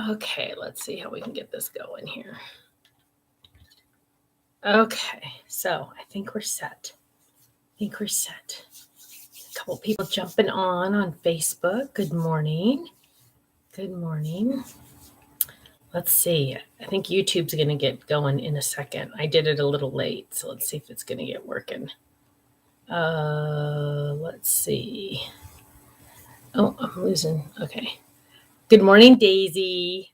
Okay, let's see how we can get this going here. Okay, so I think we're set. A couple people jumping on Facebook. Good morning. Good morning. Let's see. I think YouTube's going to get going in a second. I did it a little late, so let's see if it's going to get working. Let's see. Oh, I'm losing. Okay. Good morning, Daisy.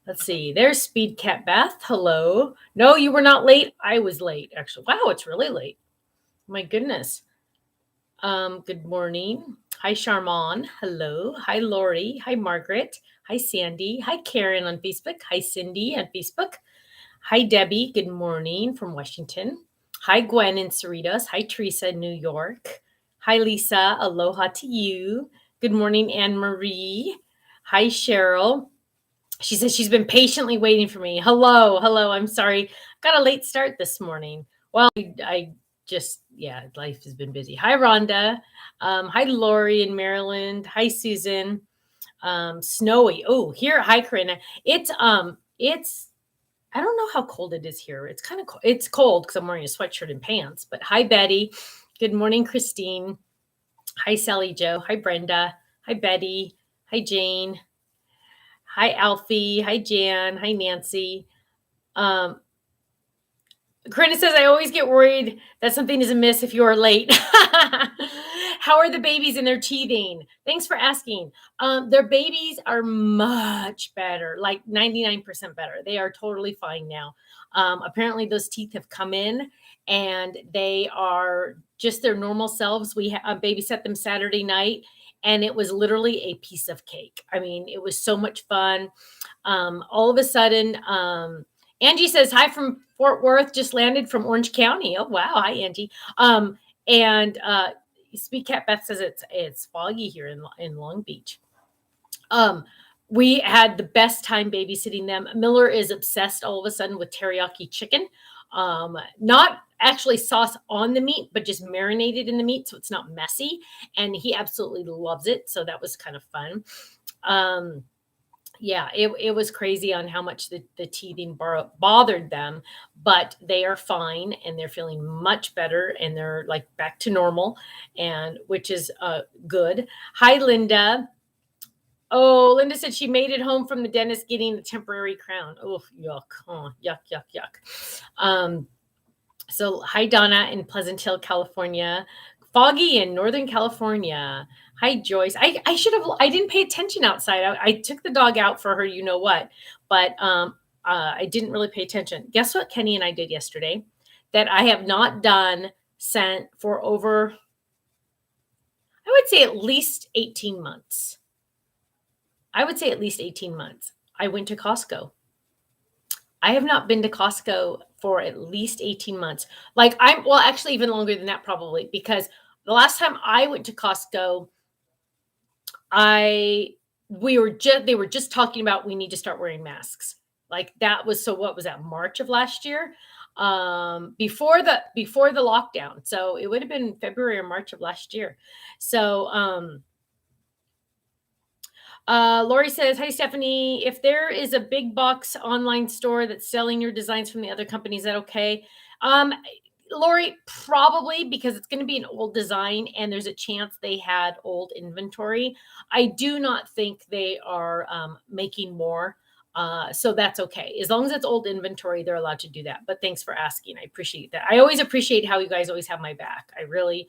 Let's see. There's Speed Cat Beth. Hello. No, you were not late. I was late, actually. Wow, it's really late. My goodness. Good morning. Hi, Charmon. Hello. Hi, Lori. Hi, Margaret. Hi, Sandy. Hi, Karen on Facebook. Hi, Cindy on Facebook. Hi, Debbie. Good morning from Washington. Hi, Gwen in Cerritos. Hi, Teresa in New York. Hi, Lisa. Aloha to you. Good morning, Anne Marie. Hi, Cheryl. She says she's been patiently waiting for me. Hello. I'm sorry. Got a late start this morning. Well, I just, yeah, life has been busy. Hi, Rhonda. Hi, Lori in Maryland. Hi, Susan. Snowy. Oh, here. Hi, Corinna. It's I don't know how cold it is here. It's kind of cold. It's cold because I'm wearing a sweatshirt and pants. But hi, Betty. Good morning, Christine. Hi, Sally Joe. Hi, Brenda. Hi, Betty. Hi, Jane. Hi, Alfie. Hi, Jan. Hi, Nancy. Corinna says, I always get worried that something is amiss if you are late. How are the babies in their teething? Thanks for asking. Their babies are much better, like 99% better. They are totally fine now. Apparently, those teeth have come in and they are just their normal selves. We babysat them Saturday night and it was literally a piece of cake. I mean, it was so much fun. All of a sudden, Angie says, hi from Fort Worth, just landed from Orange County. Oh, wow. Hi, Angie. And Speak Cat Beth says it's foggy here in Long Beach. We had the best time babysitting them. Miller is obsessed all of a sudden with teriyaki chicken. Not actually sauce on the meat, but just marinated in the meat so it's not messy. And he absolutely loves it. So that was kind of fun. Yeah, it was crazy on how much the teething bothered them, but they are fine and they're feeling much better and they're like back to normal, and which is good. Hi, Linda. Oh, Linda said she made it home from the dentist getting the temporary crown. Oh, yuck. Oh, yuck. So hi, Donna in Pleasant Hill, California. Foggy in Northern California. Hi, Joyce. I should have, I didn't pay attention outside. I took the dog out for her, you know what, but I didn't really pay attention. Guess what Kenny and I did yesterday that I have not done for over, I would say at least 18 months. I went to Costco. I have not been to Costco for at least 18 months. Actually even longer than that probably, because the last time I went to Costco, they were just talking about we need to start wearing masks. Like that was, so what was that, March of last year? Before the lockdown. So it would have been February or March of last year. So Lori says, hi, Stephanie. If there is a big box online store that's selling your designs from the other company, is that okay? Lori, probably, because it's going to be an old design and there's a chance they had old inventory. I do not think they are making more. So that's okay. As long as it's old inventory, they're allowed to do that. But thanks for asking. I appreciate that. I always appreciate how you guys always have my back. I really,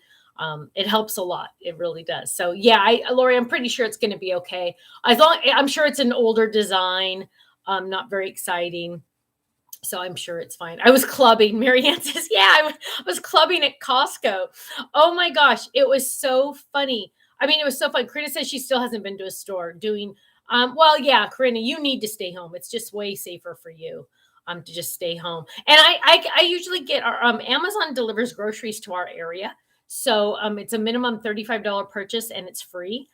it helps a lot. It really does. So yeah, Lori, I'm pretty sure it's going to be okay. I'm sure it's an older design, not very exciting. So I'm sure it's fine. I was clubbing. Marianne says, yeah, I was clubbing at Costco. Oh my gosh. It was so funny. I mean, it was so fun. Corinna says she still hasn't been to a store doing, well, yeah, Corinna, you need to stay home. It's just way safer for you to just stay home. And I usually get our, Amazon delivers groceries to our area. So it's a minimum $35 purchase and it's free.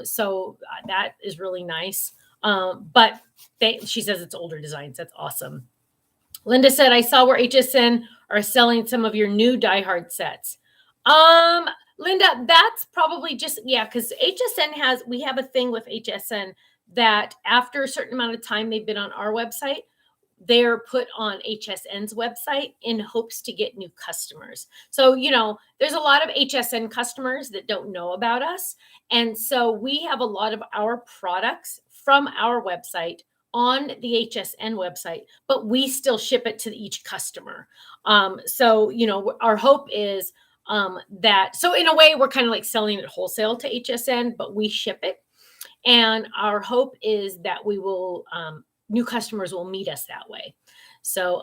So that is really nice. But she says it's older designs. That's awesome. Linda said, I saw where HSN are selling some of your new Die Hard sets. Linda, that's probably just, yeah, because we have a thing with HSN that after a certain amount of time they've been on our website, they're put on HSN's website in hopes to get new customers. So, there's a lot of HSN customers that don't know about us. And so we have a lot of our products from our website on the HSN website, but we still ship it to each customer. So, our hope is that, so in a way, we're kind of like selling it wholesale to HSN, but we ship it. And our hope is that we will, new customers will meet us that way. So,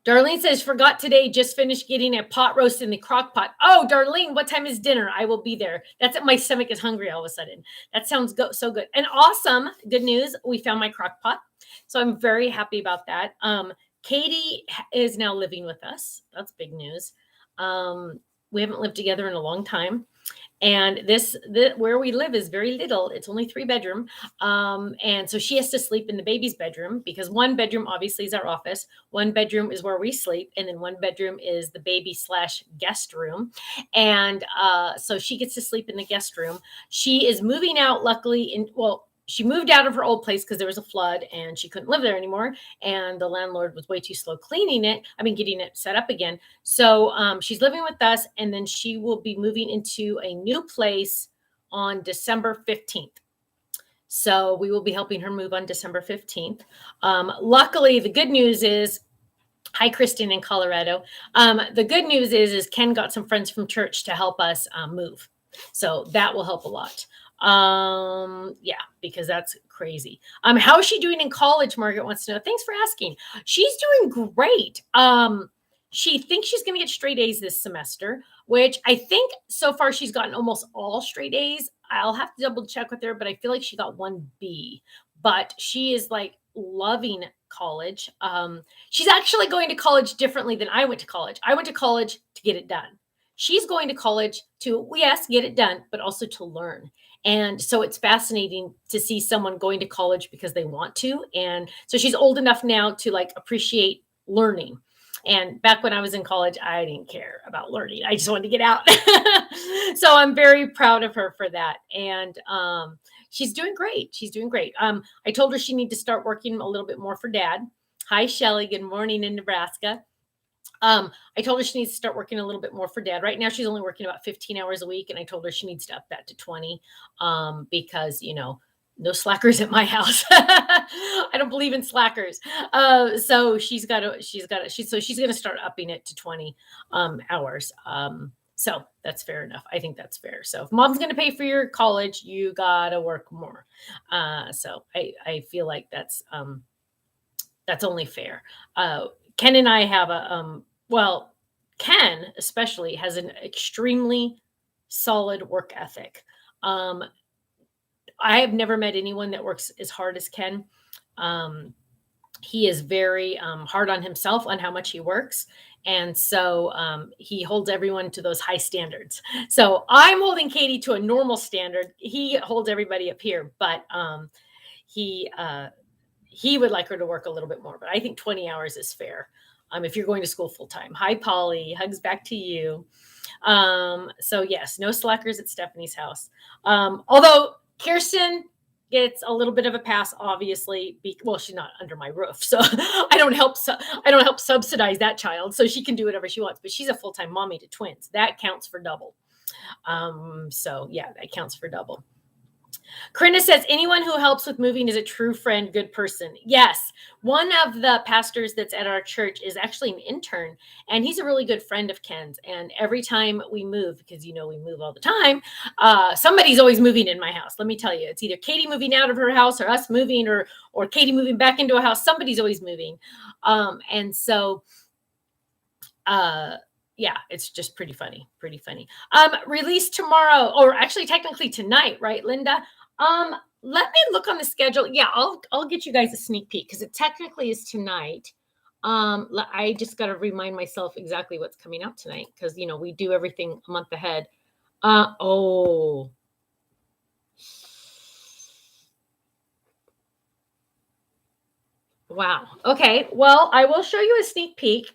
Darlene says, forgot today, just finished getting a pot roast in the crock pot. Oh, Darlene, what time is dinner? I will be there. That's it. My stomach is hungry all of a sudden. That sounds so good. And awesome. Good news. We found my crock pot. So I'm very happy about that. Katie is now living with us. That's big news. We haven't lived together in a long time. And where we live is very little. It's only 3-bedroom. And so she has to sleep in the baby's bedroom, because 1 bedroom obviously is our office. 1 bedroom is where we sleep. And then 1 bedroom is the baby/guest room. And so she gets to sleep in the guest room. She is moving out, luckily, she moved out of her old place because there was a flood and she couldn't live there anymore. And the landlord was way too slow getting it set up again. So she's living with us, and then she will be moving into a new place on December 15th. So we will be helping her move on December 15th. Luckily, the good news is, hi, Kristen in Colorado. The good news is Ken got some friends from church to help us move. So that will help a lot. Yeah, because that's crazy. How is she doing in college? Margaret wants to know. Thanks for asking. She's doing great. She thinks she's going to get straight A's this semester, which I think so far she's gotten almost all straight A's. I'll have to double check with her, but I feel like she got 1 B. But she is like loving college. She's actually going to college differently than I went to college. I went to college to get it done. She's going to college to, yes, get it done, but also to learn. And so it's fascinating to see someone going to college because they want to. And so she's old enough now to like appreciate learning. And back when I was in college, I didn't care about learning. I just wanted to get out. So I'm very proud of her for that. And she's doing great. She's doing great. I told her she needs to start working a little bit more for Dad. Hi, Shelly. Good morning in Nebraska. I told her she needs to start working a little bit more for Dad. Right now, she's only working about 15 hours a week. And I told her she needs to up that to 20 because, no slackers at my house. I don't believe in slackers. So she's going to start upping it to 20 hours. So that's fair enough. I think that's fair. So if Mom's going to pay for your college, you got to work more. So I feel like that's only fair. Ken and I have Ken especially has an extremely solid work ethic. I have never met anyone that works as hard as Ken. He is very hard on himself on how much he works. And so he holds everyone to those high standards. So I'm holding Katie to a normal standard. He holds everybody up here, but he would like her to work a little bit more. But I think 20 hours is fair if you're going to school full time. Hi, Polly. Hugs back to you. So yes, no slackers at Stephanie's house. Although Kirsten gets a little bit of a pass, obviously. She's not under my roof, so I don't help subsidize that child, so she can do whatever she wants. But she's a full-time mommy to twins. That counts for double. So yeah, that counts for double. Corinna says, anyone who helps with moving is a true friend, good person. Yes. One of the pastors that's at our church is actually an intern, and he's a really good friend of Ken's. And every time we move, because we move all the time, somebody's always moving in my house. Let me tell you, it's either Katie moving out of her house or us moving or Katie moving back into a house. Somebody's always moving. And so, yeah, it's just pretty funny. Release tomorrow, or actually technically tonight, right, Linda? Let me look on the schedule. Yeah, I'll get you guys a sneak peek because it technically is tonight. I just got to remind myself exactly what's coming out tonight because we do everything a month ahead. Oh. Wow. Okay. Well, I will show you a sneak peek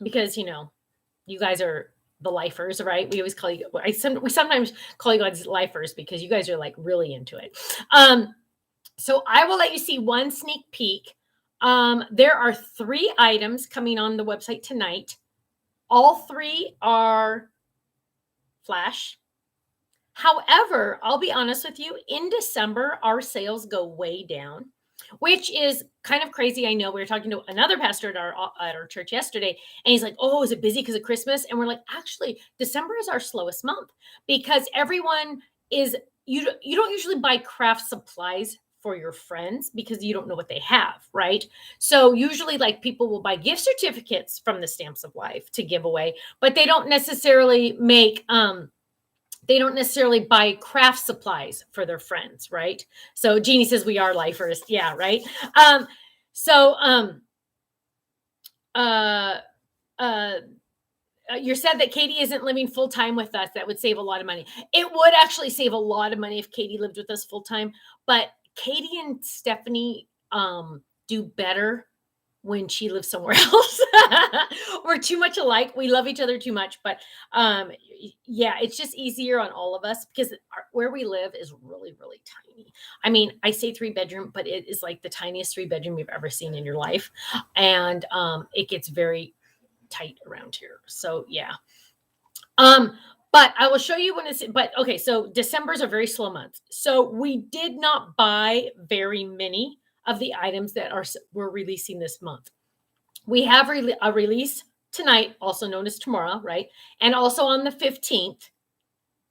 because you guys are the lifers, right? We always call you, we sometimes call you guys lifers because you guys are like really into it. So I will let you see one sneak peek. There are 3 items coming on the website tonight. All 3 are flash. However, I'll be honest with you, in December, our sales go way down, which is kind of crazy. I know we were talking to another pastor at our church yesterday, and he's like, "Oh, is it busy because of Christmas?" And we're like, "Actually, December is our slowest month because everyone is you don't usually buy craft supplies for your friends because you don't know what they have, right? So usually like people will buy gift certificates from the Stamps of Life to give away, but they don't necessarily buy craft supplies for their friends, right? So Jeannie says we are lifers. Yeah, right. Um, so uh, uh, you're sad that Katie isn't living full time with us. That would save a lot of money. It would actually save a lot of money if Katie lived with us full time. But Katie and Stephanie do better when she lives somewhere else. We're too much alike. We love each other too much, but yeah, it's just easier on all of us because where we live is really, really tiny. I mean, I say 3-bedroom, but it is like the tiniest 3-bedroom you've ever seen in your life. And it gets very tight around here. So yeah. But I will show you when but okay, so December's a very slow month. So we did not buy very many of the items that we're releasing this month. We have a release tonight, also known as tomorrow, right? And also on the 15th.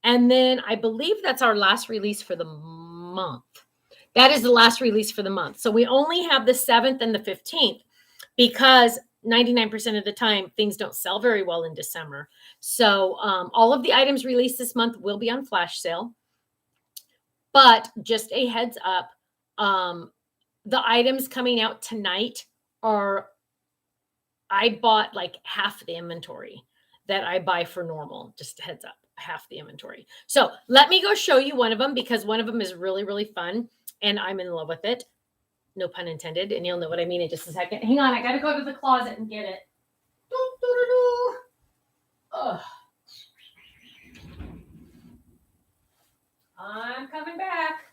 And then I believe that's our last release for the month. That is the last release for the month. So we only have the 7th and the 15th because 99% of the time things don't sell very well in December. So all of the items released this month will be on flash sale. But just a heads up, the items coming out tonight I bought like half the inventory that I buy for normal. Just a heads up, half the inventory. So let me go show you one of them because one of them is really, really fun and I'm in love with it. No pun intended. And you'll know what I mean in just a second. Hang on, I got to go to the closet and get it. Ugh. I'm coming back.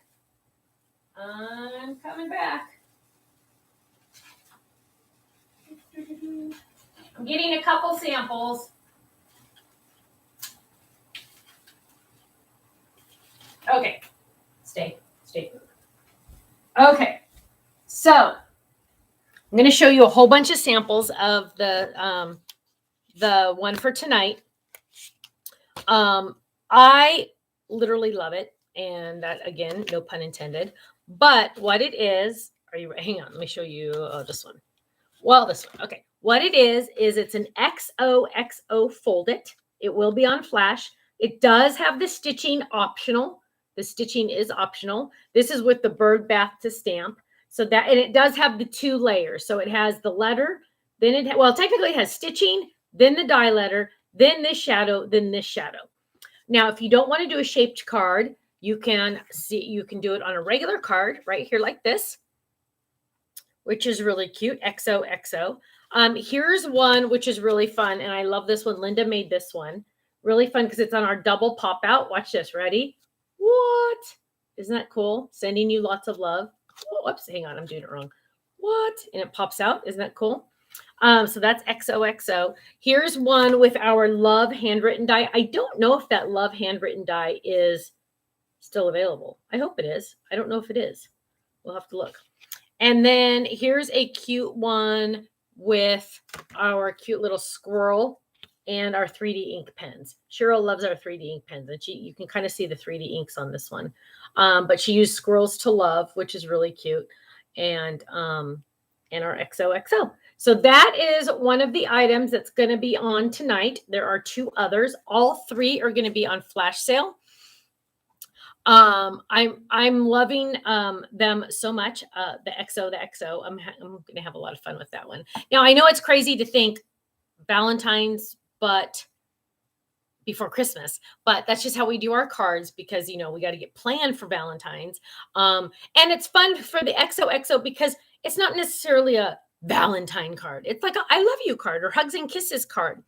I'm getting a couple samples. Okay. Stay. Okay. So I'm going to show you a whole bunch of samples of the one for tonight. I literally love it. And that, again, no pun intended. But what it is, hang on, let me show you this one. Well, this one. Okay. What it is it's an XOXO fold it. It will be on flash. It does have the stitching optional. The stitching is optional. This is with the bird bath to stamp. So that, and it does have the 2 layers. So it has the letter, then technically it has stitching, then the die letter, then this shadow, then this shadow. Now, if you don't want to do a shaped card, you can do it on a regular card right here like this, which is really cute. XOXO. Here's one which is really fun, and I love this one. Linda made this one. Really fun because it's on our double pop out. Watch this. Ready? What? Isn't that cool? Sending you lots of love. Oh, whoops, hang on. I'm doing it wrong. What? And it pops out. Isn't that cool? So that's XOXO. Here's one with our love handwritten die. I don't know if that love handwritten die is still available. I hope it is. I don't know if it is. We'll have to look. And then here's a cute one with our cute little squirrel and our 3D ink pens. Cheryl loves our 3D ink pens, and you can kind of see the 3D inks on this one. But she used squirrels to love, which is really cute, and our XOXO. So that is one of the items that's going to be on tonight. There are 2 others. All 3 are going to be on flash sale. I'm loving them so much. The XO. I'm going to have a lot of fun with that one. Now, I know it's crazy to think Valentine's, but before Christmas, but that's just how we do our cards because, we got to get planned for Valentine's. And it's fun for the XOXO because it's not necessarily a Valentine card. It's like a I love you card or hugs and kisses card.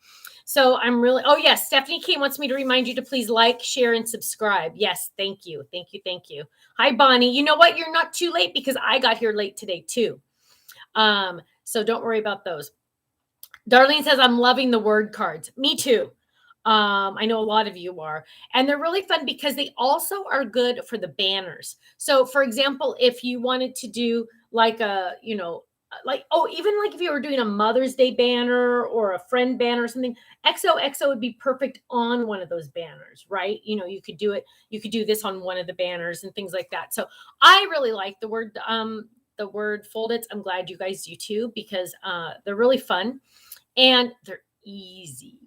So I'm really, oh yes, Stephanie K wants me to remind you to please like, share, and subscribe. Yes, thank you. Thank you. Thank you. Hi, Bonnie. You know what? You're not too late because I got here late today too. So don't worry about those. Darlene says, I'm loving the word cards. Me too. I know a lot of you are. And they're really fun because they also are good for the banners. So for example, if you wanted to do like a, even like if you were doing a Mother's Day banner or a friend banner or something, XOXO would be perfect on one of those banners, right? You could do it. You could do this on one of the banners and things like that. So I really like the word foldits. I'm glad you guys do too, because they're really fun and they're easy,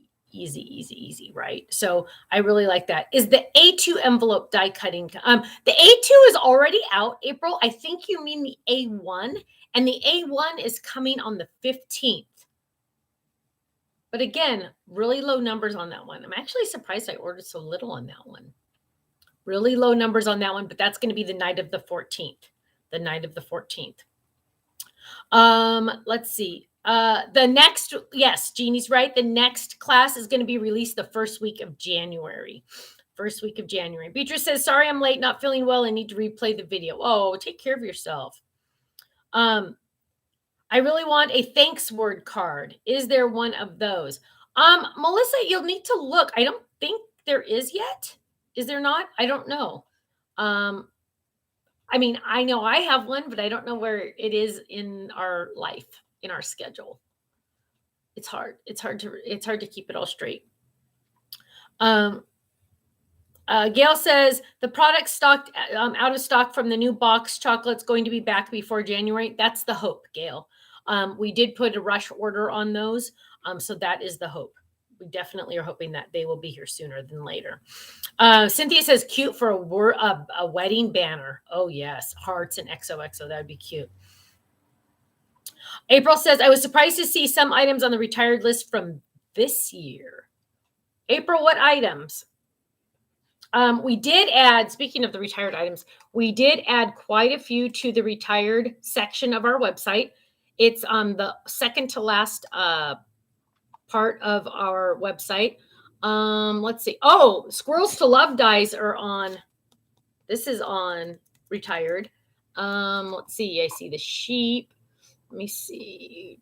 right? So I really like that. Is the A2 envelope die cutting? The A2 is already out, April. I think you mean the A1, and the A1 is coming on the 15th. But again, really low numbers on that one. I'm actually surprised I ordered so little on that one. Really low numbers on that one, but that's going to be the night of the 14th. The night of the 14th. Let's see. Yes, Jeannie's right. The next class is going to be released the first week of January. Beatrice says, sorry, I'm late, not feeling well. I need to replay the video. Oh, take care of yourself. I really want a thanks word card. Is there one of those? Melissa, you'll need to look. I don't think there is yet. Is there not? I don't know. I mean, I know I have one, but I don't know where it is in our life, in our schedule. It's hard. It's hard to keep it all straight. Gail says the product stocked out of stock from the new box chocolate's going to be back before January. That's the hope, Gail. We did put a rush order on those, so that is the hope. We definitely are hoping that they will be here sooner than later. Cynthia says cute for a wedding banner. Oh yes, hearts and XOXO. That would be cute. April says, I was surprised to see some items on the retired list from this year. April, what items? We did add, speaking of the retired items, we did add quite a few to the retired section of our website. It's on the second to last part of our website. Let's see. Oh, Squirrels to Love dies are on. This is on retired. Let's see. I see the sheep. Let me see.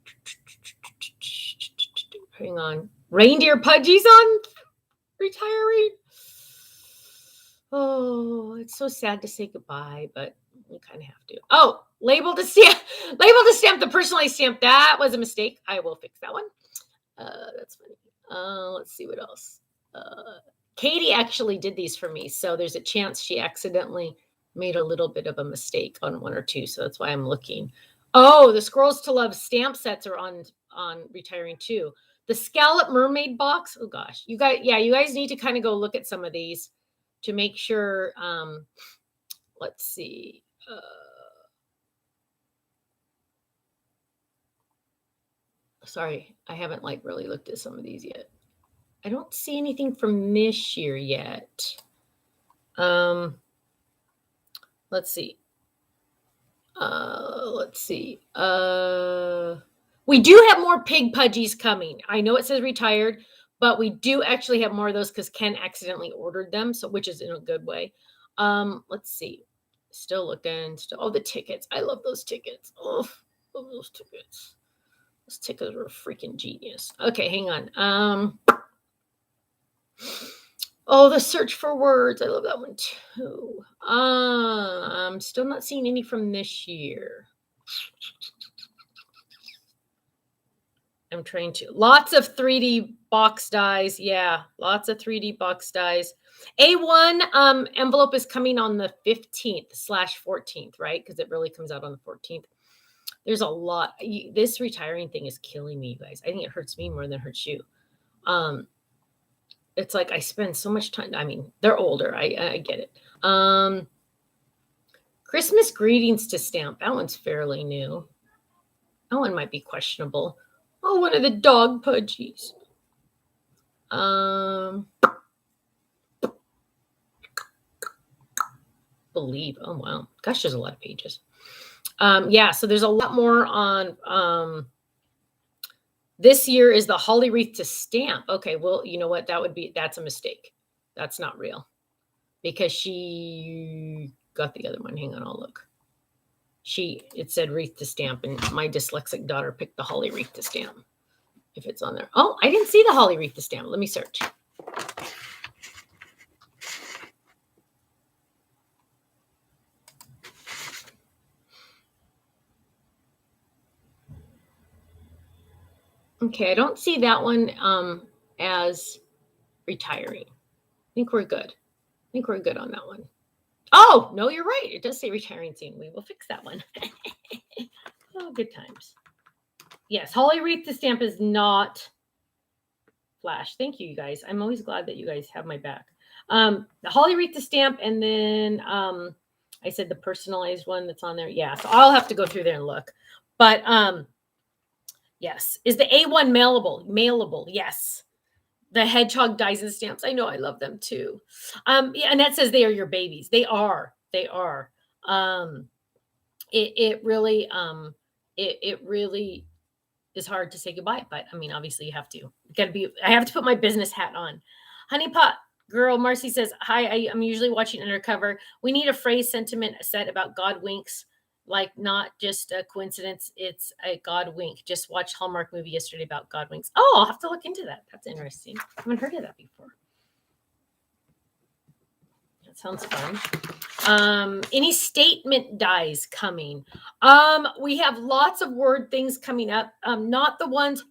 Hang on. Reindeer Pudgies on retiring. Oh, it's so sad to say goodbye, but we kind of have to. Oh, label to stamp the personalized stamp. That was a mistake. I will fix that one. That's funny. Let's see what else. Katie actually did these for me, so there's a chance she accidentally made a little bit of a mistake on one or two, so that's why I'm looking. Oh, the Scrolls to Love stamp sets are on retiring too. The Scallop Mermaid box. Oh gosh, you guys need to kind of go look at some of these to make sure. Let's see. Sorry, I haven't really looked at some of these yet. I don't see anything from this year yet. Let's see. We do have more pig pudgies coming. I know it says retired, but we do actually have more of those because Ken accidentally ordered them, so which is in a good way. Let's see. Still looking. Oh, the tickets. I love those tickets. Oh, love those tickets. Those tickets are freaking genius. Okay, hang on. Oh, the search for words. I love that one too. I'm still not seeing any from this year. I'm trying to. Lots of 3D box dies. Yeah, lots of 3D box dies. A1 envelope is coming on the 15th/14th, right? Because it really comes out on the 14th. There's a lot. This retiring thing is killing me, you guys. I think it hurts me more than it hurts you. It's like I spend so much time. I mean, they're older. I get it. Christmas greetings to stamp. That one's fairly new. That one might be questionable. Oh, one of the dog pudgies. Believe. Oh, wow. Gosh, there's a lot of pages. Yeah, so there's a lot more on This year is the holly wreath to stamp. Okay, well, you know what? That's a mistake. That's not real because she got the other one. Hang on, I'll look. It said wreath to stamp, and my dyslexic daughter picked the holly wreath to stamp. If it's on there. Oh, I didn't see the holly wreath to stamp. Let me search. Okay, I don't see that one as retiring. I think we're good. I think we're good on that one. Oh, no, you're right. It does say retiring soon. We will fix that one. Oh, good times. Yes, holly wreath to stamp is not flash. Thank you, you guys. I'm always glad that you guys have my back. The holly wreath to stamp, and then I said the personalized one that's on there. Yeah, so I'll have to go through there and look. But yes, is the A1 mailable? Mailable, yes. The hedgehog dies and stamps. I know, I love them too. Yeah, and that says they are your babies. They are. They are. It really is hard to say goodbye, but I mean, obviously you have to. I have to put my business hat on. Honeypot girl Marcy says, hi, I'm usually watching Undercover. We need a phrase sentiment set about God winks, like not just a coincidence. It's a God wink. Just watched Hallmark movie yesterday about God winks. Oh, I'll have to look into that. That's interesting. I haven't heard of that before. That sounds fun. Any statement dies coming? We have lots of word things coming up. Not the ones.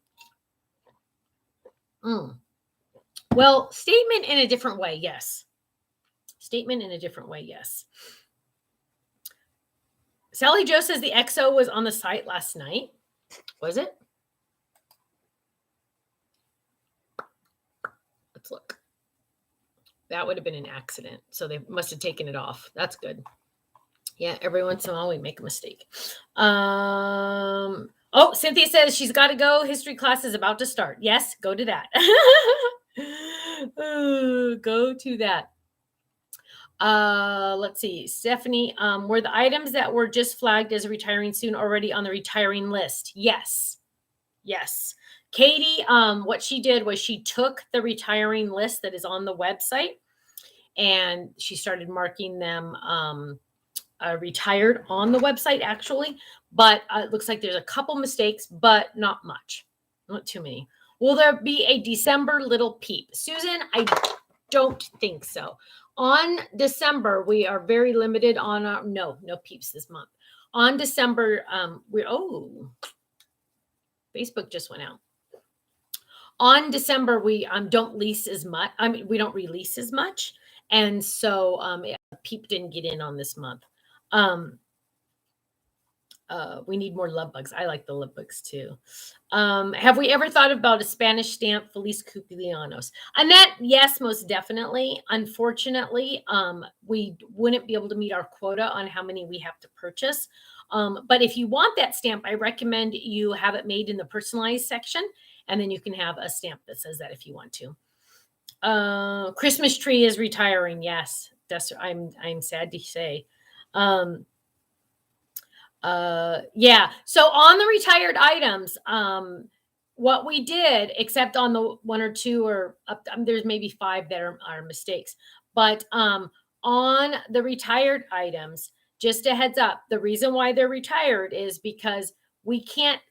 Well, statement in a different way, yes. Statement in a different way, yes. Sally Jo says the XO was on the site last night. Was it? Let's look. That would have been an accident. So they must have taken it off. That's good. Yeah, every once in a while we make a mistake. Oh, Cynthia says she's got to go. History class is about to start. Yes, go to that. Go to that. Let's see. Stephanie, were the items that were just flagged as retiring soon already on the retiring list? Yes. Yes. Katie, what she did was she took the retiring list that is on the website and she started marking them retired on the website actually, but it looks like there's a couple mistakes, but not much, not too many. Will there be a December little peep? Susan, I don't think so. On December, we are very limited on our, no peeps this month. On December, Facebook just went out. On December, we don't lease as much. I mean, we don't release as much. And so peep didn't get in on this month. We need more love bugs. I like the love bugs too. Have we ever thought about a Spanish stamp, Feliz Cumpleaños? Annette, yes, most definitely. Unfortunately, we wouldn't be able to meet our quota on how many we have to purchase. But if you want that stamp, I recommend you have it made in the personalized section, and then you can have a stamp that says that if you want to. Christmas tree is retiring. Yes, I'm sad to say. Yeah. So on the retired items, what we did, except on the one or two or up, there's maybe 5 that are mistakes, but on the retired items, just a heads up, the reason why they're retired is because we can't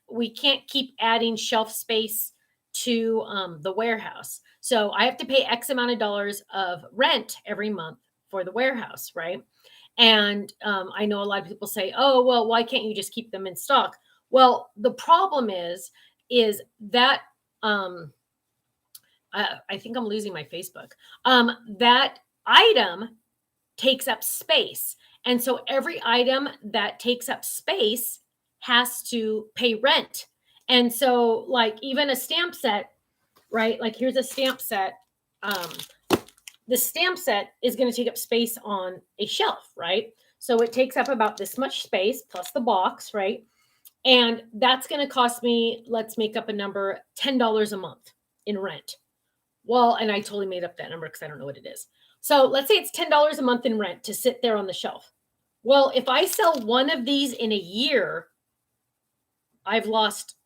keep adding shelf space to the warehouse. So I have to pay X amount of dollars of rent every month for the warehouse, right? And I know a lot of people say, oh, well, why can't you just keep them in stock? Well, the problem is that I think I'm losing my Facebook. That item takes up space. And so every item that takes up space has to pay rent. And so like even a stamp set, right? Like here's a stamp set. The stamp set is going to take up space on a shelf, right? So it takes up about this much space plus the box, right? And that's going to cost me, let's make up a number, $10 a month in rent. Well, and I totally made up that number because I don't know what it is. So let's say it's $10 a month in rent to sit there on the shelf. Well, if I sell one of these in a year, I've lost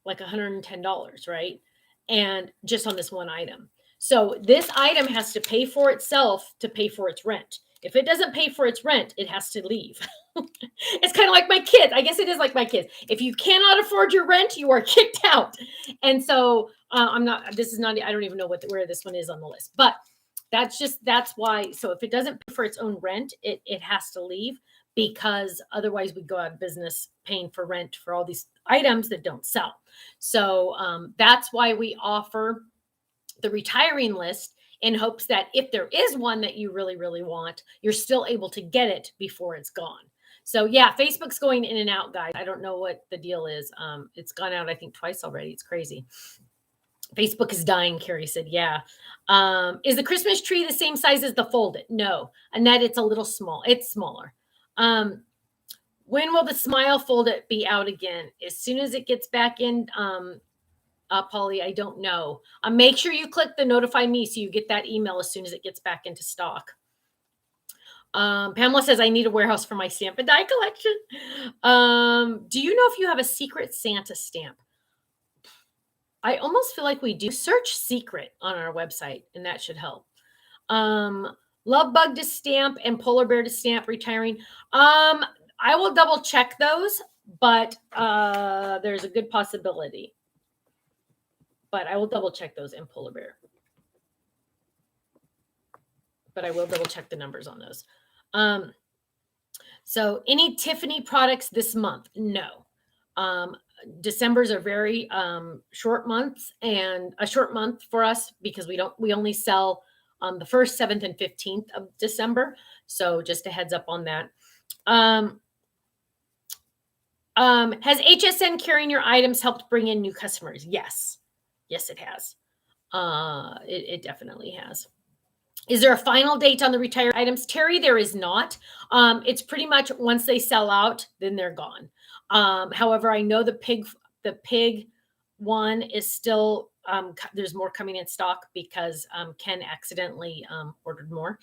like $110, right? And just on this one item. So this item has to pay for itself to pay for its rent. If it doesn't pay for its rent, it has to leave. It's kind of like my kids. I guess it is like my kids. If you cannot afford your rent, you are kicked out. And so I'm not, this is not, I don't even know where this one is on the list, but that's why. So if it doesn't pay for its own rent, it has to leave, because otherwise we go out of business paying for rent for all these items that don't sell. So that's why we offer the retiring list, in hopes that if there is one that you really, really want, you're still able to get it before it's gone. So yeah, Facebook's going in and out, guys. I don't know what the deal is. It's gone out, I think, twice already. It's crazy. Facebook is dying, Carrie said. Yeah. Is the Christmas tree the same size as the fold-it? No. Annette, it's a little small. It's smaller. When will the Smile fold-it be out again? As soon as it gets back in, Polly, I don't know. Make sure you click the notify me so you get that email as soon as it gets back into stock. Pamela says, I need a warehouse for my stamp and die collection. Do you know if you have a secret Santa stamp? I almost feel like we do. Search secret on our website, and that should help. Love bug to stamp and polar bear to stamp retiring. I will double check those, but there's a good possibility. But I will double check those in polar bear. But I will double check the numbers on those. So any Tiffany products this month? No. December's are very short months, and a short month for us because we only sell on the 1st, 7th, and 15th of December. So just a heads up on that. Has HSN carrying your items helped bring in new customers? Yes. Yes, it has. It definitely has. Is there a final date on the retired items? Terry, there is not. It's pretty much once they sell out, then they're gone. However, I know the pig one is still, there's more coming in stock because Ken accidentally ordered more.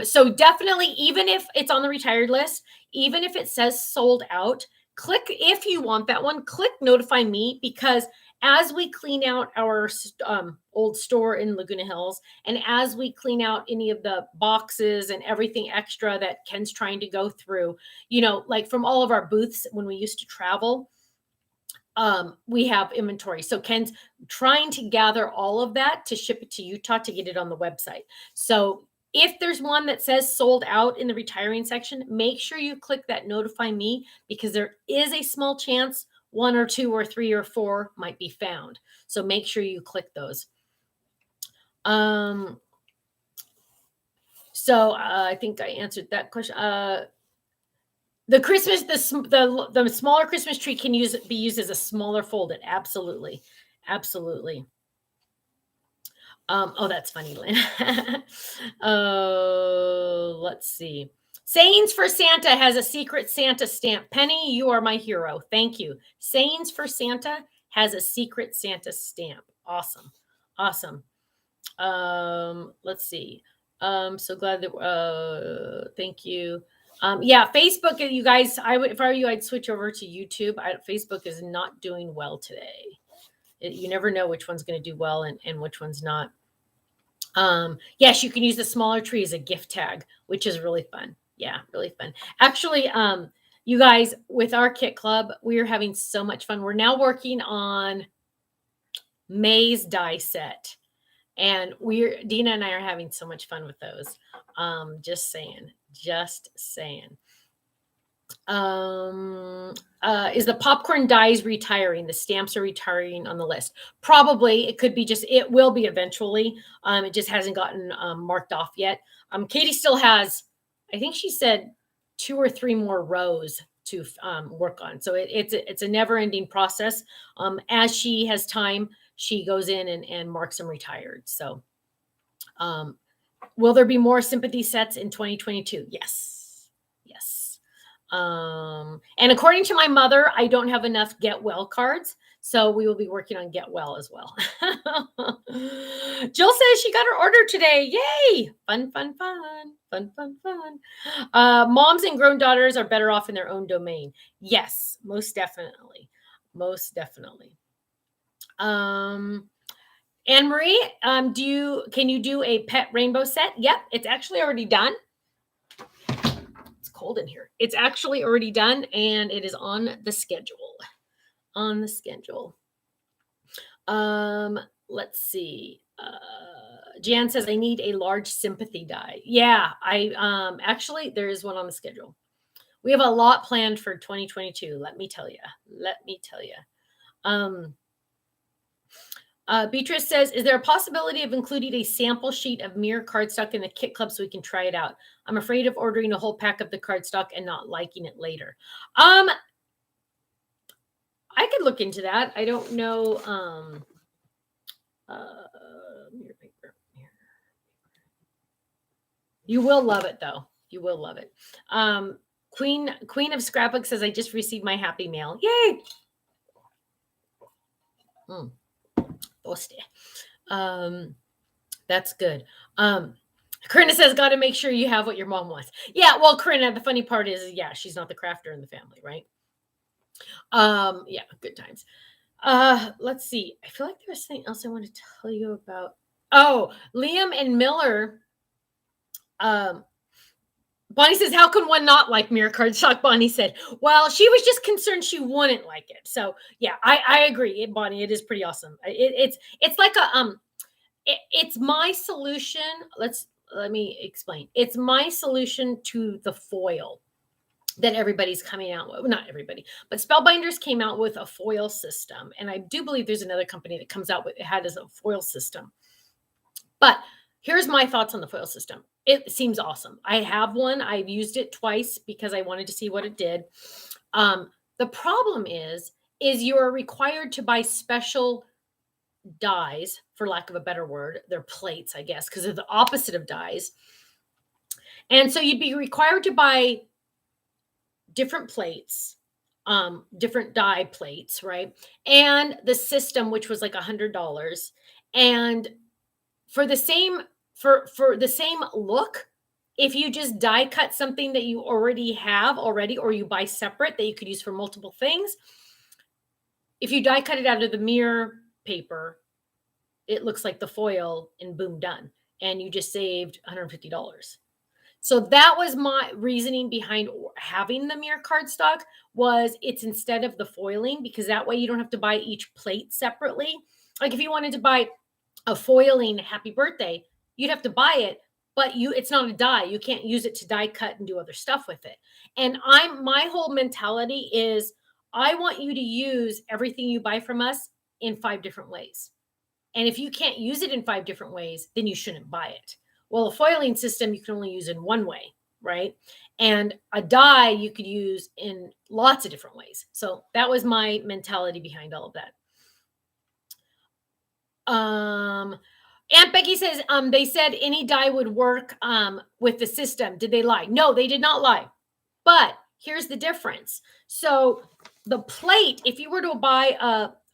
So definitely, even if it's on the retired list, even if it says sold out, click, if you want that one, click notify me, because as we clean out our old store in Laguna Hills, and as we clean out any of the boxes and everything extra that Ken's trying to go through, like from all of our booths when we used to travel, we have inventory. So Ken's trying to gather all of that to ship it to Utah to get it on the website. So if there's one that says sold out in the retiring section, make sure you click that notify me, because there is a small chance 1 or 2 or 3 or 4 might be found. So make sure you click those. So I think I answered that question. The Christmas, the smaller Christmas tree can be used as a smaller fold-it. Absolutely. Absolutely. Oh, that's funny, Lynn. Let's see. Sayings for Santa has a secret Santa stamp. Penny, you are my hero. Thank you. Sayings for Santa has a secret Santa stamp. Awesome. Awesome. Let's see. So glad that, thank you. Yeah, Facebook, you guys, if I were you, I'd switch over to YouTube. Facebook is not doing well today. You never know which one's going to do well and which one's not. Yes, you can use the smaller tree as a gift tag, which is really fun. Yeah, really fun. Actually, you guys, with our kit club, we are having so much fun. We're now working on May's die set, and Dina and I are having so much fun with those. Just saying. Is the popcorn dies retiring? The stamps are retiring on the list. Probably. It could be it will be eventually. It just hasn't gotten marked off yet. Katie still has, I think she said 2 or 3 more rows to work on. So it's a never ending process. As she has time, she goes in and marks them retired. So will there be more sympathy sets in 2022? Yes. And according to my mother, I don't have enough Get Well cards. So we will be working on Get Well as well. Jill says she got her order today. Yay! Fun. Moms and grown daughters are better off in their own domain. Yes, most definitely. Um, Anne Marie, can you do a pet rainbow set? Yep, it's actually already done. It's cold in here. It's actually already done, and it is on the schedule. On the schedule. Um, let's see. Jan says I need a large sympathy die. Yeah, I actually there is one on the schedule. We have a lot planned for 2022. Let me tell you. Let me tell you. Beatrice says, is there a possibility of including a sample sheet of mirror cardstock in the kit club so we can try it out? I'm afraid of ordering a whole pack of the cardstock and not liking it later. I could look into that. I don't know. Mirror paper. You will love it though. You will love it. Queen of Scrapbook says, I just received my happy mail. Yay! That's good. Corinna says, got to make sure you have what your mom wants. Yeah, well, Corinna, the funny part is, yeah, she's not the crafter in the family, right? Yeah, good times. Let's see. I feel like there was something else I want to tell you about. Oh, Liam and Miller. Bonnie says, how can one not like mirror cardstock? Bonnie said, well, she was just concerned she wouldn't like it. So yeah, I agree, Bonnie. It is pretty awesome. It's like a it's my solution. Let me explain. It's my solution to the foil that everybody's coming out with. Well, not everybody, but Spellbinders came out with a foil system, and I do believe there's another company that comes out with it had as a foil system. But here's my thoughts on the foil system. It seems awesome. I have one. I've used it twice because I wanted to see what it did. The problem is you are required to buy special dies, for lack of a better word. They're plates, I guess, because they're the opposite of dies. And so you'd be required to buy different plates, different die plates, right? And the system, which was like $100. And for the same look, if you just die cut something that you already have or you buy separate that you could use for multiple things, if you die cut it out of the mirror paper, it looks like the foil and boom, done. And you just saved $150. So that was my reasoning behind having the mirror cardstock, was it's instead of the foiling, because that way you don't have to buy each plate separately. Like if you wanted to buy a foiling happy birthday, you'd have to buy it, but it's not a die. You can't use it to die cut and do other stuff with it. And my whole mentality is I want you to use everything you buy from us in 5 different ways. And if you can't use it in 5 different ways, then you shouldn't buy it. Well, a foiling system you can only use in one way, right? And a die you could use in lots of different ways. So that was my mentality behind all of that. Aunt Becky says, they said any die would work with the system. Did they lie? No, they did not lie. But here's the difference. So the plate, if you were to buy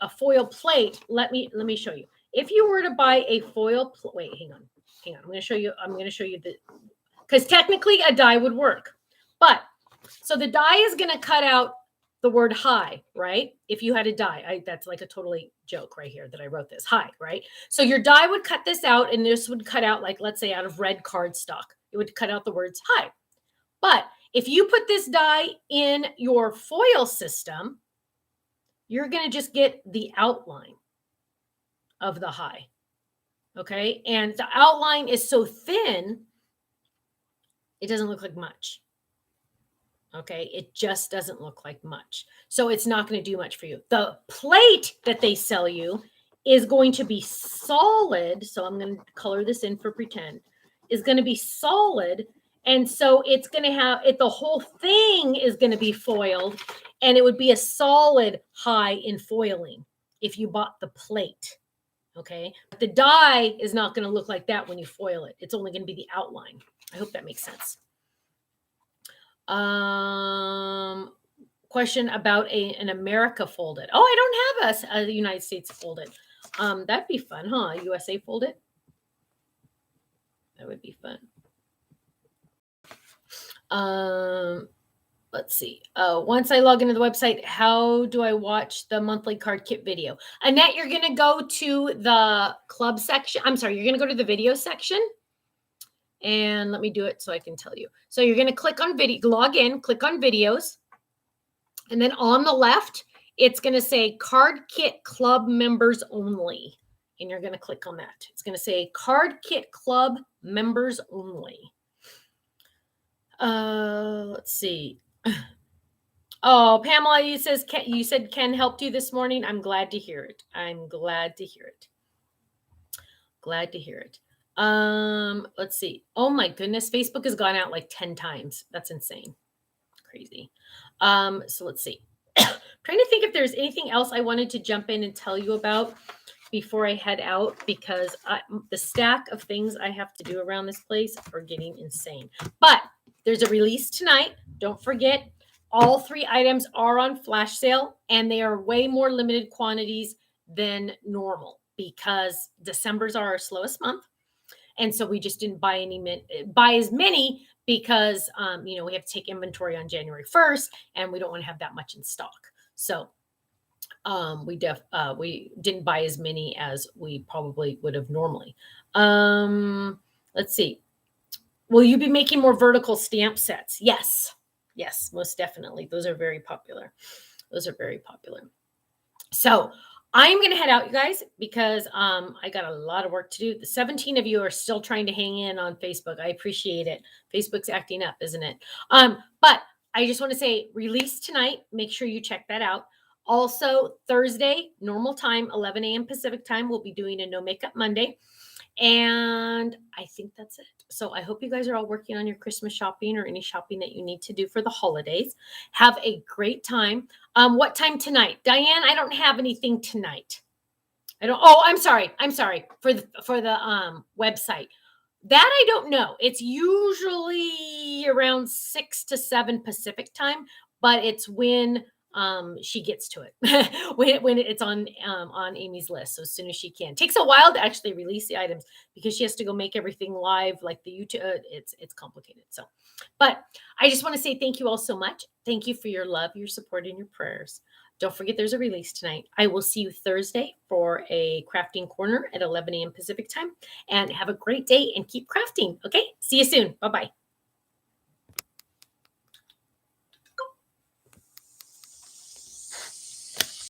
a foil plate, let me show you. If you were to buy a foil wait, hang on. I'm going to show you the, because technically a die would work. But so the die is going to cut out the word hi, right? If you had a die, that's like a totally joke right here that I wrote this hi, right? So your die would cut this out, and this would cut out, like, let's say out of red cardstock, it would cut out the words hi. But if you put this die in your foil system, you're going to just get the outline of the hi. Okay. And the outline is so thin, it doesn't look like much. Okay. It just doesn't look like much. So it's not going to do much for you. The plate that they sell you is going to be solid. So I'm going to color this in for pretend, is going to be solid. And so it's going to have it, the whole thing is going to be foiled, and it would be a solid hi in foiling if you bought the plate. Okay. But the die is not going to look like that when you foil it. It's only going to be the outline. I hope that makes sense. Question about an America folded. Oh, I don't have a United States folded. That'd be fun, huh? USA folded. That would be fun. Let's see. Once I log into the website, how do I watch the monthly card kit video? Annette, you're going to go to the club section. I'm sorry, you're going to go to the video section. And let me do it so I can tell you. So you're going to click on video, log in, click on videos. And then on the left, it's going to say card kit club members only. And you're going to click on that. It's going to say card kit club members only. Let's see. Oh, Pamela, you said Ken helped you this morning. I'm glad to hear it. I'm glad to hear it. Glad to hear it. Let's see. Oh my goodness, Facebook has gone out like 10 times. That's insane. Crazy. So let's see. Trying to think if there's anything else I wanted to jump in and tell you about before I head out, because the stack of things I have to do around this place are getting insane. But there's a release tonight. Don't forget, all 3 items are on flash sale, and they are way more limited quantities than normal because December's are our slowest month. And so we just didn't buy as many because, we have to take inventory on January 1st, and we don't want to have that much in stock. So we didn't buy as many as we probably would have normally. Let's see. Will you be making more vertical stamp sets? Yes, most definitely. Those are very popular. So I'm going to head out, you guys, because I got a lot of work to do. The 17 of you are still trying to hang in on Facebook. I appreciate it. Facebook's acting up, isn't it? But I just want to say release tonight. Make sure you check that out. Also, Thursday, normal time, 11 a.m. Pacific time, we'll be doing a No Makeup Monday. And I think that's it. So I hope you guys are all working on your Christmas shopping or any shopping that you need to do for the holidays. Have a great time. What time tonight? Diane, I don't have anything tonight. I'm sorry. For the website. That I don't know. It's usually around 6 to 7 Pacific time, but it's when she gets to it when it's on Amy's list. So as soon as she can. Takes a while to actually release the items because she has to go make everything live, like the YouTube. It's complicated. So, but I just want to say thank you all so much. Thank you for your love, your support, and your prayers. Don't forget there's a release tonight. I will see you Thursday for a crafting corner at 11 a.m. Pacific time, and have a great day and keep crafting. Okay. See you soon. Bye-bye.